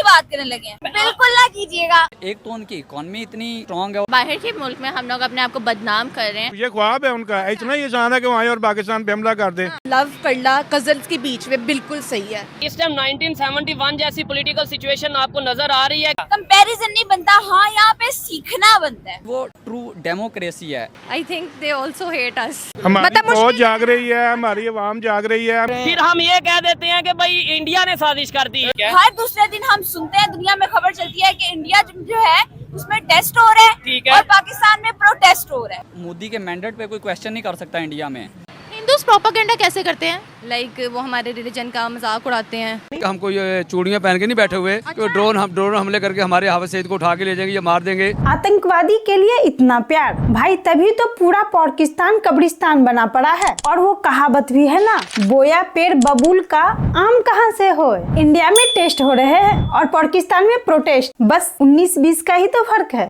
बात करने लगे हैं, बिल्कुल ना कीजिएगा। एक तो उनकी इकोनॉमी इतनी स्ट्रॉन्ग है, बाहर के मुल्क में हम लोग अपने आप को बदनाम कर रहे हैं। ये ख्वाब है उनका, इतना ही आसान है कि वहाँ और पाकिस्तान पे हमला कर दे। लव करना कजन्स के बीच में बिल्कुल सही है। इस टाइम 1971 जैसी पॉलिटिकल सिचुएशन आपको नजर आ रही है? कंपैरिजन नहीं बनता, हाँ यहाँ पे सीखना बनता है। वो ट्रू डेमोक्रेसी है। I think they also hate us. हमारी फौज जाग रही है, हमारी आवाम जाग रही है। फिर हम ये कह देते हैं कि भाई इंडिया ने साजिश कर दी है। हर दूसरे दिन हम सुनते हैं, दुनिया में खबर चलती है कि इंडिया जो है उसमें टेस्ट हो रहा है, ठीक है, और पाकिस्तान में प्रोटेस्ट हो रहा है। मोदी के मैंडेट पे कोई क्वेश्चन नहीं कर सकता इंडिया में। हिंदूज प्रोपेगेंडा कैसे करते हैं? लाइक वो हमारे रिलीजन का मजाक उड़ाते हैं। हमको ये चूड़ियां पहन के नहीं बैठे हुए कि ड्रोन हमले करके हमारे हाफिज सईद को उठा के ले जाएंगे या मार देंगे। आतंकवादी के लिए इतना प्यार भाई, तभी तो पूरा पाकिस्तान कब्रिस्तान बना पड़ा है। और वो कहावत भी है ना, बोया पेड़ बबूल का आम कहाँ से हो। इंडिया में टेस्ट हो रहे हैं और पाकिस्तान में प्रोटेस्ट, बस 19-20 का ही तो फर्क है।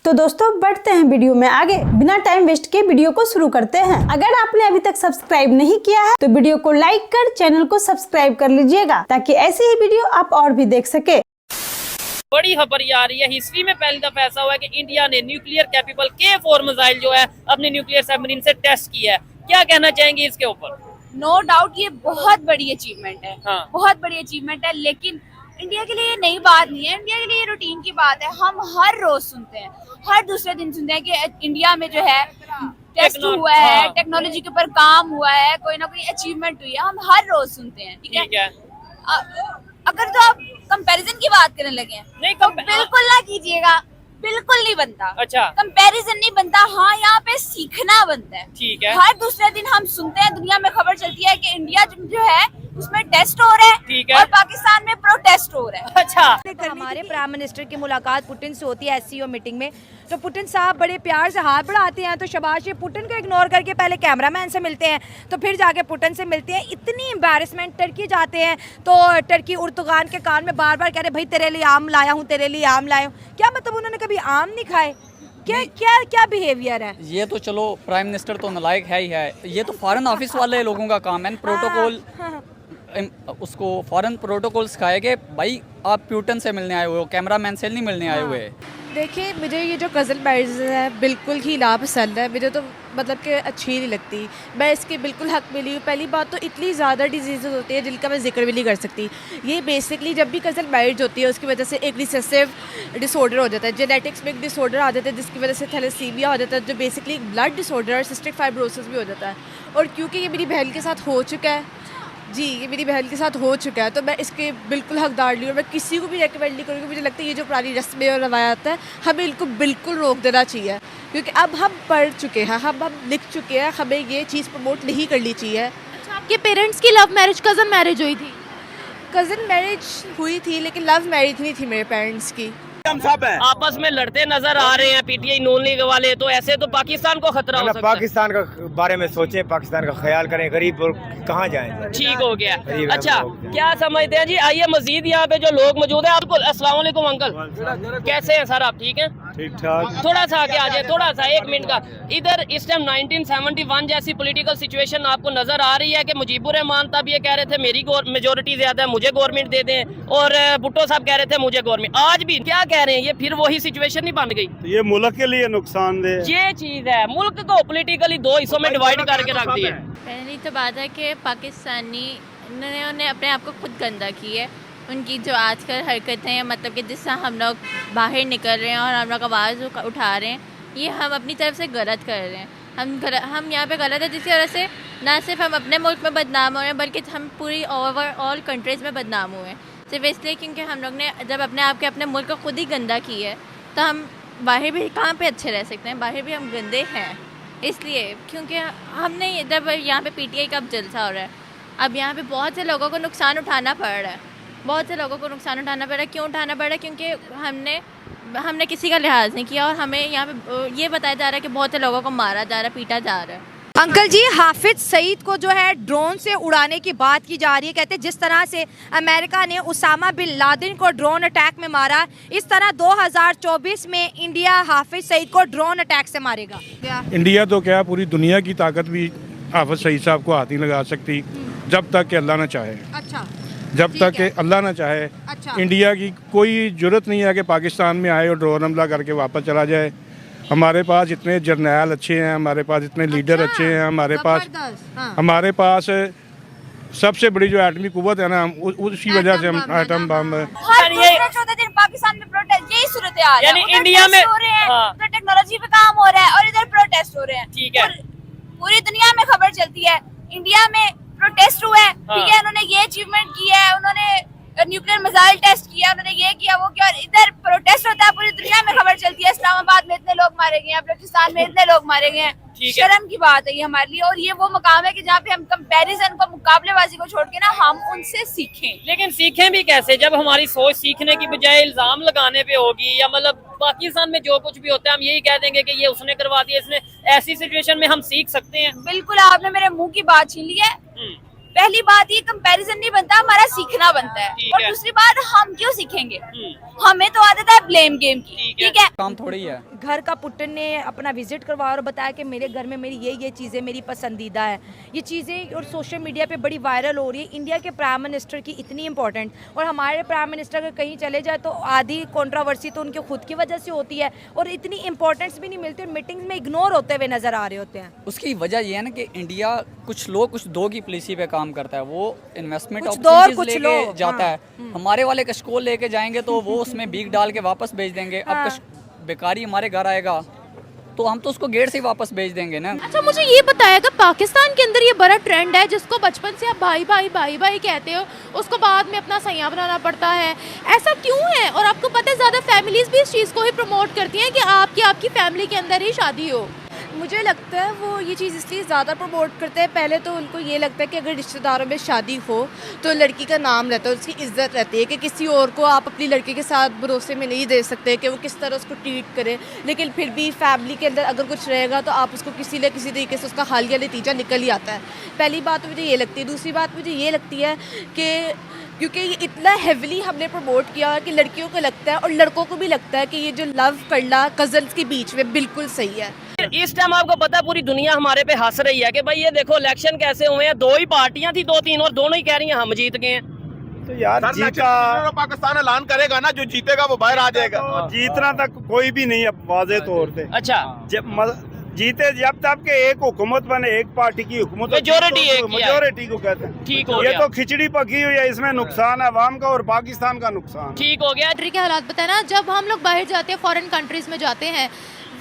तो दोस्तों बढ़ते हैं वीडियो में आगे, बिना टाइम वेस्ट के वीडियो को शुरू करते हैं। अगर आपने अभी तक सब्सक्राइब नहीं किया है तो वीडियो को लाइक कर चैनल को सब्सक्राइब कर लीजिएगा, ताकि ऐसी ही वीडियो आप और भी देख सके। बड़ी खबर ये आ रही है, हिस्ट्री में पहली दफा ऐसा हुआ है कि इंडिया ने न्यूक्लियर कैपेबल K4 मिसाइल जो है अपने न्यूक्लियर सबमरीन से टेस्ट किया है। क्या कहना चाहेंगे इसके ऊपर? नो डाउट ये बहुत बड़ी अचीवमेंट है, हाँ। बहुत बड़ी अचीवमेंट है, लेकिन इंडिया के लिए ये नई बात नहीं है। इंडिया के लिए ये रूटीन की बात है। हम हर रोज सुनते हैं, हर दूसरे दिन सुनते हैं कि इंडिया में जो है टेस्ट हुआ है, हाँ। टेक्नोलॉजी के ऊपर काम हुआ है, कोई ना कोई अचीवमेंट हुई है। हम हर रोज सुनते हैं, ठीक है। अगर तो आप कंपैरिजन की बात करने लगे हैं, नहीं, तो बिल्कुल ना कीजिएगा, बिल्कुल नहीं बनता। अच्छा, कंपैरिजन नहीं बनता, हाँ यहाँ पे सीखना बनता है, ठीक है। हर दूसरे दिन हम सुनते हैं, दुनिया में खबर चलती है कि इंडिया जो है उसमें टेस्ट हो रहा है, ठीक है, और पाकिस्तान में प्रोटेस्ट हो रहा है। अच्छा, हमारे प्राइम मिनिस्टर की मुलाकात पुतिन से होती है SCO मीटिंग में, तो पुतिन साहब बड़े प्यार से हाथ बढ़ाते हैं, तो शाबाश, ये पुतिन को इग्नोर करके पहले कैमरामैन से मिलते हैं, तो फिर जाके पुतिन से मिलते हैं। इतनी एम्बैरेसमेंट, टर्की जाते हैं तो टर्की उर्दुगान के कान में बार बार कह रहे भाई तेरे लिए आम लाया हूँ, तेरे लिए आम लाया हूँ। क्या मतलब उन्होंने कभी आम नहीं खाए? क्या क्या क्या बिहेवियर है ये तो चलो प्राइम मिनिस्टर तो नालायक है ही है, ये तो फॉरेन ऑफिस वाले लोगों का काम है। प्रोटोकॉल उसको फॉरेन प्रोटोकॉल सिखाए कि भाई आप प्यूटन से मिलने आए हुए हो, कैमरामैन से नहीं मिलने आए हुए। देखिए, मुझे ये जो कज़न मैरिज है बिल्कुल ही नापसंद है। मुझे तो मतलब कि अच्छी नहीं लगती। मैं इसके बिल्कुल हक में ली हूँ। पहली बात तो इतनी ज़्यादा डिजीज़ होती है जिनका मैं जिक्र भी नहीं कर सकती। ये बेसिकली जब भी कज़न मैरिज होती है उसकी वजह से एक रिसेसिव डिसऑर्डर हो जाता है, जेनेटिक्स में एक डिसऑर्डर आ जाता है, जिसकी वजह से थैलेसीमिया हो जाता है, जो बेसिकली ब्लड डिसऑर्डर और सिस्टिक फाइब्रोसिस भी हो जाता है। और क्योंकि ये मेरी बहन के साथ हो चुका है, जी ये मेरी बहन के साथ हो चुका है, तो मैं इसके बिल्कुल हकदार ली हूँ। मैं किसी को भी रेकमेंड नहीं करूँगी। मुझे लगता है ये जो पुरानी रस्में और रवायात है हमें इनको बिल्कुल रोक देना चाहिए, क्योंकि अब हम पढ़ चुके हैं, हम लिख चुके हैं, हमें ये चीज़ प्रमोट नहीं करनी चाहिए। अच्छा, आपके पेरेंट्स की लव मैरिज कज़न मैरिज हुई थी? कज़न मैरिज हुई थी लेकिन लव मैरिज नहीं थी मेरे पेरेंट्स की। आपस में लड़ते नजर आ रहे हैं PTI नून लीग वाले, तो ऐसे तो पाकिस्तान को खतरा हो सकता है। पाकिस्तान का बारे में सोचें, पाकिस्तान का ख्याल करें, गरीब लोग कहाँ जाएं। ठीक हो गया। अच्छा, क्या समझते हैं जी? आइए मजीद यहाँ पे जो लोग मौजूद हैं। आपको अस्सलाम वालेकुम अंकल, कैसे हैं सर आप? ठीक है, ठीक ठाक। थोड़ा सा आगे आ जाए, थोड़ा सा 1 मिनट का। इधर इस टाइम 1971 जैसी पॉलिटिकल सिचुएशन आपको नजर आ रही है कि मुजीबुर रहमान साहब ये कह रहे थे मेरी मेजोरिटी ज्यादा है, मुझे गवर्नमेंट दे दें, और भुट्टो साहब कह रहे थे मुझे गवर्नमेंट। आज भी क्या कह रहे हैं? ये फिर वही सिचुएशन नहीं बन गई? ये मुल्क के लिए नुकसानदेह ये चीज है, मुल्क को पॉलिटिकली 2 हिस्सों में डिवाइड करके रख दिया। पहली तो बात है कि पाकिस्तानी ने अपने आप को खुद गंदा की है। उनकी जो आजकल हरकतें हैं, मतलब कि जिससे हम लोग बाहर निकल रहे हैं और हम लोग आवाज़ उठा रहे हैं, ये हम अपनी तरफ से गलत कर रहे हैं। हम यहाँ पे गलत है, जिसकी वजह से ना सिर्फ हम अपने मुल्क में बदनाम हो रहे हैं, बल्कि हम पूरी ओवरऑल कंट्रीज़ में बदनाम हुए हैं। सिर्फ इसलिए क्योंकि हम लोग ने जब अपने आप के अपने मुल्क को खुद ही गंदा की है, तो हम बाहर भी कहाँ पे अच्छे रह सकते हैं? बाहर भी हम गंदे हैं, इसलिए क्योंकि हमने जब यहाँ पे PTI का अब जलसा हो रहा है, अब यहाँ पे बहुत से लोगों को नुकसान उठाना पड़ रहा है। बहुत से लोगों को नुकसान उठाना पड़ रहा है। क्यों उठाना पड़ रहा है? क्योंकि हमने किसी का लिहाज नहीं किया, और हमें यहाँ पे ये बताया जा रहा है कि बहुत से लोगों को मारा जा रहा है, पीटा जा रहा है। अंकल जी, हाफिज सईद को जो है ड्रोन से उड़ाने की बात की जा रही है। कहते हैं जिस तरह से अमेरिका ने उसामा बिन लादेन को ड्रोन अटैक में मारा, इस तरह 2024 में इंडिया हाफिज सईद को ड्रोन अटैक से मारेगा। इंडिया तो क्या पूरी दुनिया की ताकत भी हाफिज सईद साहब को हाथ नहीं लगा सकती। जब तक कि अल्लाह न चाहे। अच्छा, जब तक कि अल्लाह न चाहे अच्छा। इंडिया की कोई जरूरत नहीं है कि पाकिस्तान में आए और ड्रोन हमला करके वापस चला जाए। हमारे पास इतने जर्नैल अच्छे हैं, हमारे पास इतने लीडर अच्छे हैं, हमारे पास सबसे बड़ी जो एटमी कुव्वत है ना, उसी वजह से हम एटम बम हर दूसरे चौथे दिन पाकिस्तान में प्रोटेस्ट, यही सूरत हाल है। यानी उधर इंडिया में टेस्ट हो रहे हैं, हाँ। उधर टेक्नोलॉजी पे काम हो रहा है और इधर प्रोटेस्ट हो रहे हैं। ठीक है। पूरी दुनिया में खबर चलती है, इंडिया में प्रोटेस्ट हुआ है, ठीक है, उन्होंने ये अचीवमेंट किया है, उन्होंने न्यूक्लियर मिसाइल टेस्ट किया, उन्होंने ये किया वो किया, और इधर प्रोटेस्ट होता है, पूरी दुनिया में खबर चलती है इस्लामाबाद में इतने लोग मारे गए हैं, बलूचिस्तान में इतने लोग मारे गए हैं। शर्म की बात है ये हमारे लिए, और ये वो मकाम है कि जहाँ पे हम कंपैरिजन को, मुकाबलेबाजी को छोड़ के ना हम उनसे सीखें। लेकिन सीखें भी कैसे जब हमारी सोच सीखने की बजाय इल्जाम लगाने पे होगी, या मतलब पाकिस्तान में जो कुछ भी होता है हम यही कह देंगे कि ये उसने करवा दिया, इसने। ऐसी सिचुएशन में हम सीख सकते हैं? बिल्कुल, आपने मेरे मुंह की बात छीन ली है। पहली बात, ये कंपैरिजन नहीं बनता, हमारा सीखना बनता है। और दूसरी बात, हम क्यों सीखेंगे? हमें तो आदत है ब्लेम गेम की, ठीक है। काम थोड़ी है। घर का पुट्टन ने अपना विजिट करवाया और बताया कि मेरे घर में मेरी ये चीज़ें मेरी पसंदीदा है। ये चीज़ें और सोशल मीडिया पे बड़ी वायरल हो रही है। इंडिया के प्राइम मिनिस्टर की इतनी इंपॉर्टेंट, और हमारे प्राइम मिनिस्टर अगर कहीं चले जाए तो आधी कंट्रोवर्सी तो उनके खुद की वजह से होती है, और इतनी इंपॉर्टेंस भी नहीं मिलती, और मीटिंग्स में इग्नोर होते हुए नजर आ रहे होते हैं। उसकी वजह ये है ना कि इंडिया कुछ लोग कुछ दो की पॉलिसी पे काम करता है, वो इन्वेस्टमेंट कुछ दो और अपॉर्चुनिटीज कुछ लेके लो, जाता हाँ। है। हमारे वाले कशकोल लेके जाएंगे तो वो उसमें बीक डाल के वापस भेज देंगे। अब बेकारी हमारे घर आएगा तो हम तो उसको गेट से ही वापस भेज देंगे ना। अच्छा, मुझे ये बताएगा, पाकिस्तान के अंदर ये बड़ा ट्रेंड है जिसको बचपन से आप भाई भाई भाई भाई कहते हो, उसको बाद में अपना सैया बनाना पड़ता है, ऐसा क्यों है? और आपको पता है ज़्यादा फैमिलीज भी इस चीज़ को ही प्रमोट करती हैं कि आपकी फैमिली के अंदर ही शादी हो। मुझे लगता है वो ये चीज़ इसलिए ज़्यादा प्रमोट करते हैं, पहले तो उनको ये लगता है कि अगर रिश्तेदारों में शादी हो तो लड़की का नाम रहता है, उसकी इज्जत रहती है, कि किसी और को आप अपनी लड़की के साथ भरोसे में नहीं दे सकते कि वो किस तरह उसको ट्रीट करे। लेकिन फिर भी फैमिली के अंदर अगर कुछ रहेगा तो आप उसको किसी न किसी तरीके से उसका हालिया नतीजा निकल ही आता है। पहली बात मुझे ये लगती है। दूसरी बात मुझे ये लगती है कि क्योंकि ये इतना हेविली हमने प्रमोट किया कि लड़कियों को लगता है और लड़कों को भी लगता है कि ये जो लव करना कजन्स के बीच में बिल्कुल सही है। इस टाइम आपको पता है पूरी दुनिया हमारे पे हंस रही है कि भाई ये देखो इलेक्शन कैसे हुए हैं, दो ही पार्टियां थी, 2-3, और दोनों ही कह रही हैं हम जीत गए हैं। तो यार जीता पाकिस्तान ऐलान करेगा ना, जो जीतेगा वो बाहर आ जाएगा। जीतना तक कोई भी नहीं है वाज़े तौर पे। अच्छा, जब जीते जब तक के एक हुकूमत बने, एक पार्टी की हुकूमत, मेजोरिटी को कहते हैं। ठीक हो ये गया। तो खिचड़ी पकी हुई है, इसमें नुकसान है अवाम का और पाकिस्तान का नुकसान। ठीक हो गया। कंट्री के हालात बताए ना, जब हम लोग बाहर जाते हैं, फॉरेन कंट्रीज में जाते हैं,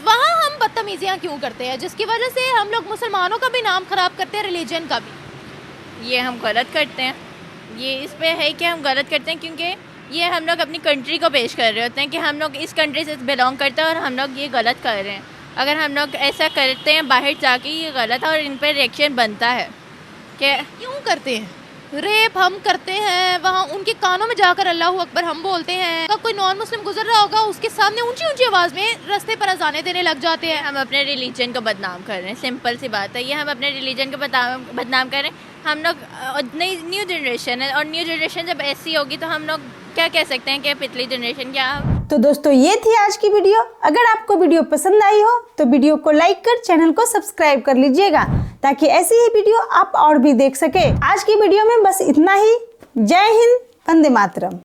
वहाँ हम बदतमीजियाँ क्यों करते हैं, जिसकी वजह से हम लोग मुसलमानों का भी नाम खराब करते हैं, रिलीजन का भी। ये हम गलत करते हैं, ये इस पे है कि हम गलत करते हैं, क्योंकि ये हम लोग अपनी कंट्री को पेश कर रहे होते हैं कि हम लोग इस कंट्री से बिलोंग करते हैं और हम लोग ये गलत कर रहे हैं। अगर हम लोग ऐसा करते हैं बाहर जाके, ये गलत है और इन पर रिएक्शन बनता है। कि क्यों करते हैं? रेप हम करते हैं, वहाँ उनके कानों में जाकर अल्लाह अकबर हम बोलते हैं। अगर कोई नॉन मुस्लिम गुजर रहा होगा उसके सामने ऊंची ऊंची आवाज़ में रास्ते पर अजाने देने लग जाते हैं। हम अपने रिलीजन को बदनाम कर रहे हैं, सिंपल सी बात है ये, हम अपने रिलीजन को बदनाम कर रहे हैं। हम लोग नई न्यू जनरेशन है, और न्यू जनरेशन जब ऐसी होगी तो हम लोग क्या कह सकते हैं कि पिछली जनरेशन क्या। तो दोस्तों ये थी आज की वीडियो। अगर आपको वीडियो पसंद आई हो तो वीडियो को लाइक कर चैनल को सब्सक्राइब कर लीजिएगा, ताकि ऐसी ही वीडियो आप और भी देख सके। आज की वीडियो में बस इतना ही। जय हिंद, वंदे मातरम।